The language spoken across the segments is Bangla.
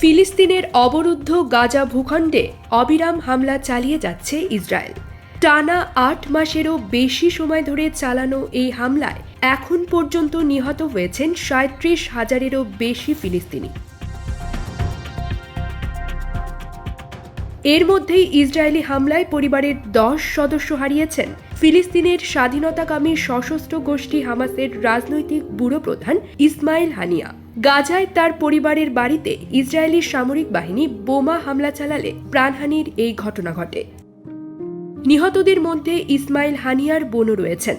ফিলিস্তিনের অবরুদ্ধ গাজা ভূখণ্ডে অবিরাম হামলা চালিয়ে যাচ্ছে ইসরায়েল। টানা ৮ মাসেরও বেশি সময় ধরে চালানো এই হামলায় এখন পর্যন্ত নিহত হয়েছেন ৩৭,০০০-এরও বেশি ফিলিস্তিনি। এর মধ্যেই ইসরায়েলি হামলায় পরিবারের ১০ সদস্য হারিয়েছেন ফিলিস্তিনের স্বাধীনতাকামী সশস্ত্র গোষ্ঠী হামাসের রাজনৈতিক ব্যুরো প্রধান ইসমাইল হানিয়া। গাজায় তার পরিবারের বাড়িতে ইসরায়েলি সামরিক বাহিনী বোমা হামলা চালালে প্রাণহানির এই ঘটনা ঘটে। নিহতদের মধ্যে ইসমাইল হানিয়ার বোনও রয়েছেন।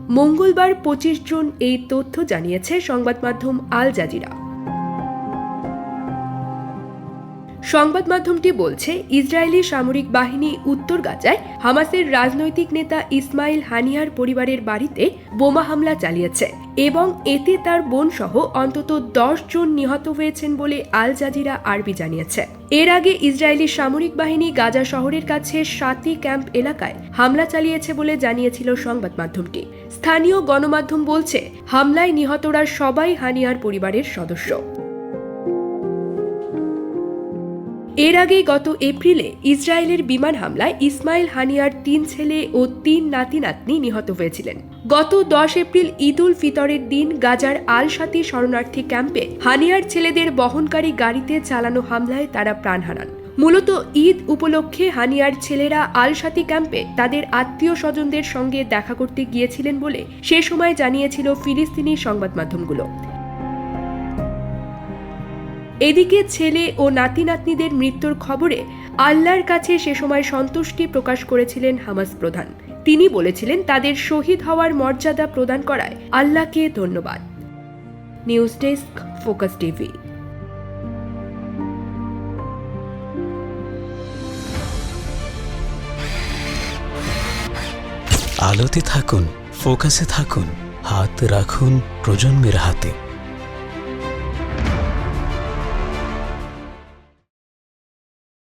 মঙ্গলবার ২৫ জুন এই তথ্য জানিয়েছে সংবাদ মাধ্যম আল জাজিরা। সংবাদ মাধ্যমটি বলছে, ইসরায়েলি সামরিক বাহিনী উত্তর গাজায় হামাসের রাজনৈতিক নেতা ইসমাইল হানিয়ার পরিবারের বাড়িতে বোমা হামলা চালিয়েছে এবং এতে তার বোন সহ অন্তত ১০ জন নিহত হয়েছেন বলে আল জাজিরা আরবি জানিয়েছে। এর আগে ইসরায়েলি সামরিক বাহিনী গাজা শহরের কাছে সাতি ক্যাম্প এলাকায় হামলা চালিয়েছে বলে জানিয়েছিল সংবাদ মাধ্যমটি। স্থানীয় গণমাধ্যম বলছে, হামলায় নিহতরা সবাই হানিয়ার পরিবারের সদস্য। এর আগে গত এপ্রিলে ইসরায়েলের বিমান হামলায় ইসমাইল হানিয়ার ৩ ছেলে ও ৩ নাতি-নাতনি নিহত হয়েছিলেন। গত ১০ এপ্রিল ঈদ উল ফিতরের দিন গাজার আল শাতি শরণার্থী ক্যাম্পে হানিয়ার ছেলেদের বহনকারী গাড়িতে চালানো হামলায় তারা প্রাণ হারান। মূলত ঈদ উপলক্ষে হানিয়ার ছেলেরা আল শাতি ক্যাম্পে তাদের আত্মীয় স্বজনদের সঙ্গে দেখা করতে গিয়েছিলেন বলে সে সময় জানিয়েছিল ফিলিস্তিনি সংবাদ মাধ্যমগুলো। এদিকে ছেলে ও নাতি-নাতনিদের মৃত্যুর খবরে আল্লাহর কাছে সে সময় সন্তুষ্টি প্রকাশ করেছিলেন হামাস প্রধান। তিনি বলেছিলেন, তাদের শহীদ হওয়ার মর্যাদা প্রদান করায় আল্লাহকে ধন্যবাদ। News desk, focus TV. আলোতে থাকুন, ফোকাসে থাকুন, হাত রাখুন প্রজন্মের হাতে।